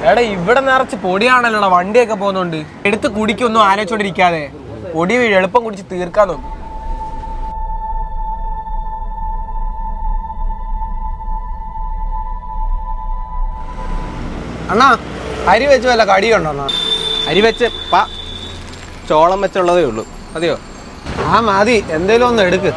എടാ ഇവിടെ നിറച്ച് പൊടിയാണല്ലോ, വണ്ടിയൊക്കെ പോകുന്നുണ്ട്. എടുത്ത് കുടിക്കൊന്നും ആലോചിച്ചോണ്ടിരിക്കാതെ പൊടി എളുപ്പം കുടിച്ച് തീർക്കാൻ നോക്കും. അണ്ണാ അരി വെച്ച് വല്ല കടിയുണ്ടോ അണ്ണാ? അരി വെച്ച് ചോളം വെച്ചുള്ളതേ ഉള്ളൂ. മതിയോ? ആ മതി, എന്തേലും ഒന്ന് എടുക്ക്.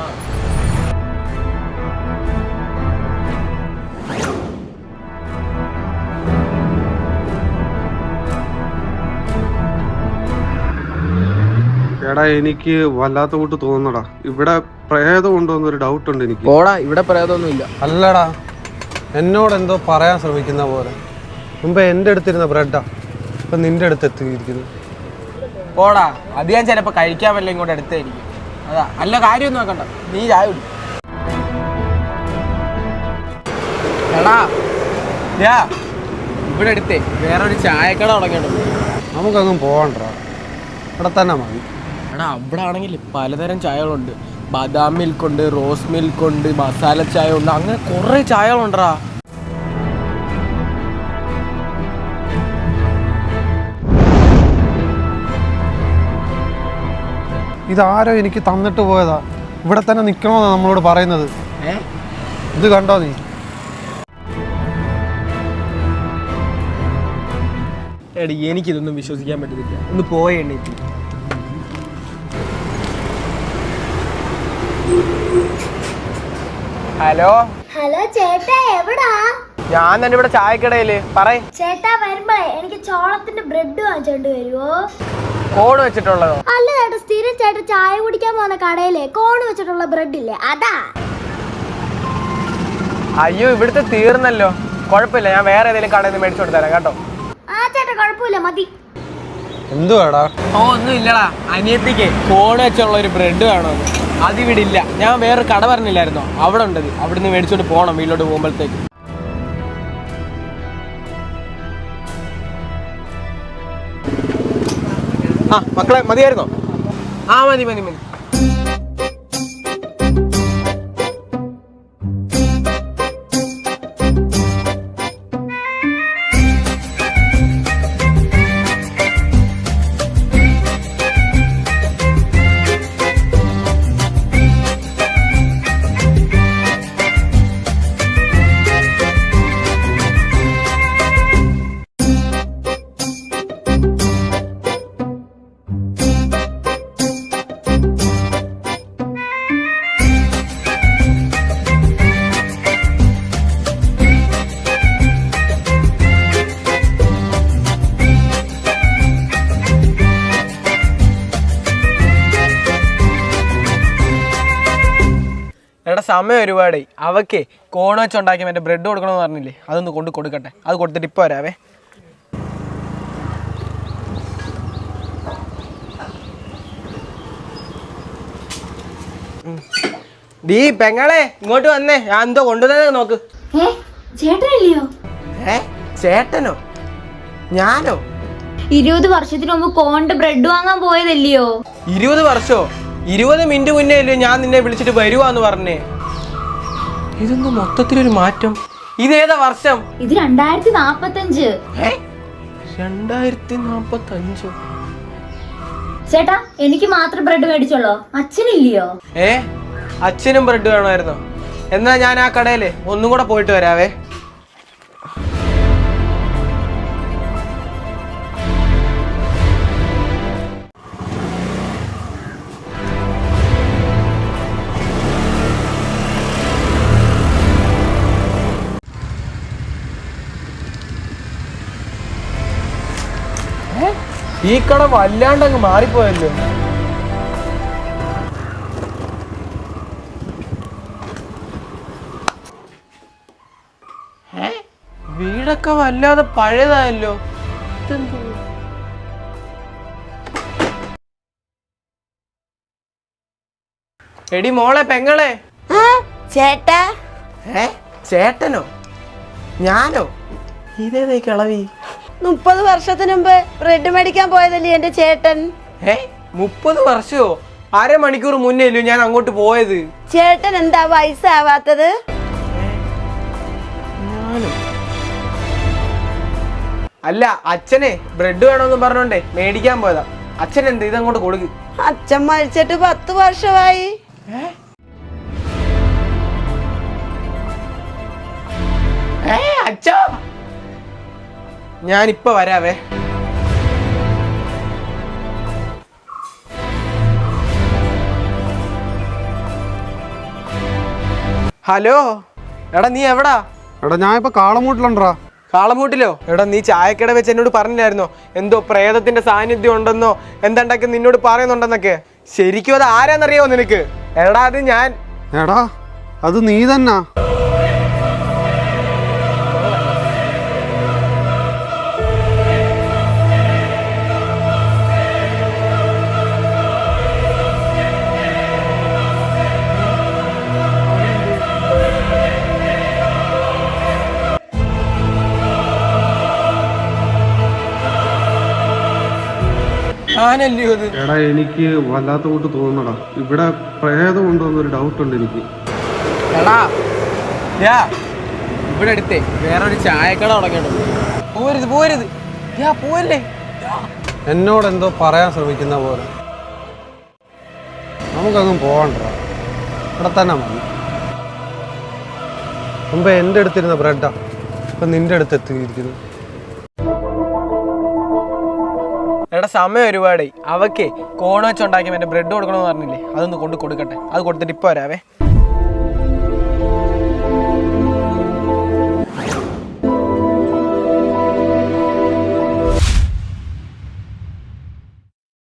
എടാ എനിക്ക് വല്ലാത്ത കൂട്ട് തോന്നടാ, ഇവിടെ പ്രേതം ഉണ്ടോന്നൊരു ഡൗട്ട് ഉണ്ട് എനിക്ക്. ഓടാ, ഇവിടെ പ്രേതമൊന്നുമില്ല. അല്ലടാ, എന്നോട് എന്തോ പറയാൻ ശ്രമിക്കുന്ന പോലെ. മുമ്പ് എൻ്റെ അടുത്തിരുന്ന ബ്രെഡാ ഇപ്പൊ നിന്റെ അടുത്ത് എത്തിയിരിക്കുന്നു. ഓടാ, അത് ഞാൻ ചിലപ്പോ കഴിക്കാൻ വല്ല ഇങ്ങോട്ട് എടുത്തായിരിക്കും. അതാ, അല്ല കാര്യമൊന്നും നോക്കണ്ട, നീ ചായ കുടി. എടാ ഇവിടെ എടുത്തേ വേറൊരു ചായക്കട തുടങ്ങിയിട്ടുണ്ട്. നമുക്കങ്ങും പോകണ്ട, ഇവിടെ തന്നെ മതി. എടാ അവിടെ ആണെങ്കിൽ പലതരം ചായകളുണ്ട്. ബദാം മിൽക്ക് ഉണ്ട്, റോസ് മിൽക്ക് ഉണ്ട്, മസാല ചായ ഉണ്ട്, അങ്ങനെ കുറെ ചായകളുണ്ടാ. ഇതാരോ എനിക്ക് തന്നിട്ട് പോയതാ. ഇവിടെ തന്നെ നിൽക്കണമെന്നാ നമ്മളോട് പറയുന്നത്. ഇത് കണ്ടോ നീ? എടി എനിക്കിതൊന്നും വിശ്വസിക്കാൻ പറ്റത്തില്ല. ഒന്ന് പോയെണ്ണീറ്റ്. ഹലോ ഹലോ ചേട്ടാ, എവിടാ? ഞാൻ തന്നെ ഇവിടെ ചായക്കടയില്. പറയ് ചേട്ടാ, വരുമ്പോ എനിക്ക് ചോളത്തിന്റെ ബ്രെഡ് വാങ്ങിച്ചോണ്ട് വരുവോ? കോണ് വെച്ചിട്ടുള്ളതോ? അല്ല ചേട്ടാ, സ്ഥിരം ചേട്ടാ ചായ കുടിക്കാൻ പോകുന്ന കടയിലെ കോണ് വെച്ചിട്ടുള്ള ബ്രെഡ് ഇല്ലേ, അതാ. അയ്യോ, ഇവിടുത്തെ തീർന്നല്ലോ. കുഴപ്പമില്ല, ഞാൻ വേറെ ഏതെങ്കിലും കടയിൽ നിന്ന് മേടിച്ചു കൊടുത്തരാം കേട്ടോ. ആ ചേട്ടാ, കുഴപ്പമില്ല, മതി. എന്തുവാടാ? ഒന്നും ഇല്ലടാ, അനിയത്തിക്ക് കോണ് വെച്ചുള്ള ഒരു ബ്രെഡ് വേണമെന്ന്. അതിവിടെ ഇല്ല. ഞാൻ വേറെ കട പറഞ്ഞില്ലായിരുന്നോ, അവിടെ ഉണ്ടത്. അവിടുന്ന് മേടിച്ചോണ്ട് പോകണം വീട്ടിലോട്ട് പോകുമ്പോഴത്തേക്ക്. ആ മക്കളെ, മതിയായിരുന്നോ? ആ മതി മതി മതി. എടാ സമയം ഒരുപാടായി. അവക്കേ കോണ് വെച്ചുണ്ടാക്കി മറ്റേ ബ്രെഡ് കൊടുക്കണമെന്ന് പറഞ്ഞില്ലേ, അതൊന്ന് കൊണ്ട് കൊടുക്കട്ടെ. അത് കൊടുത്തിട്ട് ഇപ്പോൾ വരാവേ. ഡീ പെങ്ങളെ, ഇങ്ങോട്ട് വന്നേ. ഞാൻ എന്തോ കൊണ്ടുവന്നേ നോക്ക്. ചേട്ടനില്ലയോ? ചേട്ടനോ? ഞാനോ? 20 വർഷത്തിന് മുമ്പ് കോണിന്റെ ബ്രെഡ് വാങ്ങാൻ പോയതല്ലയോ? 20 വർഷോ? 20 മിനിറ്റ് മുന്നേ അല്ലേ ഞാൻ നിന്നെ വിളിച്ചിട്ട് വരുവാന്ന് പറഞ്ഞേ. ഇതൊന്നും മൊത്തത്തിലൊരു മാറ്റം. ഇതേതാ വർഷം? ഇത് 2045. 2045? ചേട്ടാ, എനിക്ക് മാത്രം ബ്രെഡ് മേടിച്ചോളോ, അച്ഛനില്ലയോ? അച്ഛനും ബ്രെഡ് വേണമായിരുന്നോ? എന്നാ ഞാൻ ആ കടയില് ഒന്നും കൂടെ പോയിട്ട് വരാവേ. ഈ കട വല്ലാണ്ടങ്ങ് മാറിപ്പോയല്ലോ. വീടൊക്കെ വല്ലാതെ പഴയതായല്ലോ. എടി മോളെ, പെങ്ങളെ. ചേട്ടാ. ചേട്ടനോ? ഞാനോ? ഇതേതേ കിളവി? 30 വർഷത്തിന് മുമ്പ് ബ്രെഡ് മേടിക്കാൻ പോയതല്ലേ എന്റെ ചേട്ടൻ. 30 വർഷമോ? അരമണിക്കൂർ മുന്നേ അല്ലോ ഞാൻ അങ്ങോട്ട് പോയത്. ചേട്ടൻ എന്താ വയസ്സാവാത്തത്? അല്ല അച്ഛനെ ബ്രെഡ് വേണമെന്ന് പറഞ്ഞോണ്ടേ മേടിക്കാൻ പോയതാ. അച്ഛൻ എന്ത് ഇതങ്ങോട്ട് കൊടുക്ക്. അച്ഛൻ മരിച്ചിട്ട് 10 വർഷമായി. അച്ഛാ ഞാനിപ്പോ വരാവേ. ഹലോ എടാ നീ എവിടാ? എടാ ഞാൻ ഇപ്പൊ കാളമൂട്ടിലുണ്ടാ. കാളമൂട്ടിലോ? എടാ നീ ചായക്കട വെച്ച് എന്നോട് പറഞ്ഞില്ലായിരുന്നോ എന്തോ പ്രേതത്തിന്റെ സാന്നിധ്യം ഉണ്ടെന്നോ എന്താണ്ടാക്കി നിന്നോട് പറയുന്നുണ്ടെന്നൊക്കെ? ശരിക്കും അത് ആരാന്നറിയാവോ നിനക്ക്? എടാ അത് ഞാൻ. എടാ അത് നീ തന്നാ. ഞാനല്ലയോ അത്? എടാ എനിക്ക് വല്ലാത്ത കൂട്ട് തോന്നടാ. ഇവിടെ പ്രേതം ഉണ്ടോന്നൊരു ഡൗട്ട് ഉണ്ട് എനിക്ക്. എടാ ഇവിടെ അടുത്തേ വേറൊരു ചായക്കട തുടങ്ങിയിട്ടുണ്ട്. പോരുത് പോരുത് പോരല്ലേ. എന്നോട് എന്തോ പറയാൻ ശ്രമിക്കുന്ന പോലെ. നമുക്കങ്ങും പോകണ്ട, ഇവിടെ തന്നെ മതി. മുമ്പ് എൻ്റെ അടുത്തിരുന്ന ബ്രെഡാ ഇപ്പം നിൻ്റെ അടുത്ത് എത്തിയിരിക്കുന്നു. എടാ സമയം ഒരുപാടായി. അവക്കേ കോൺ വെച്ചുണ്ടാക്കി മറ്റേ ബ്രെഡ് കൊടുക്കണമെന്ന് പറഞ്ഞില്ലേ, അതൊന്ന് കൊണ്ട് കൊടുക്കട്ടെ. അത് കൊടുത്തിട്ട് ഇപ്പോൾ വരാവേ.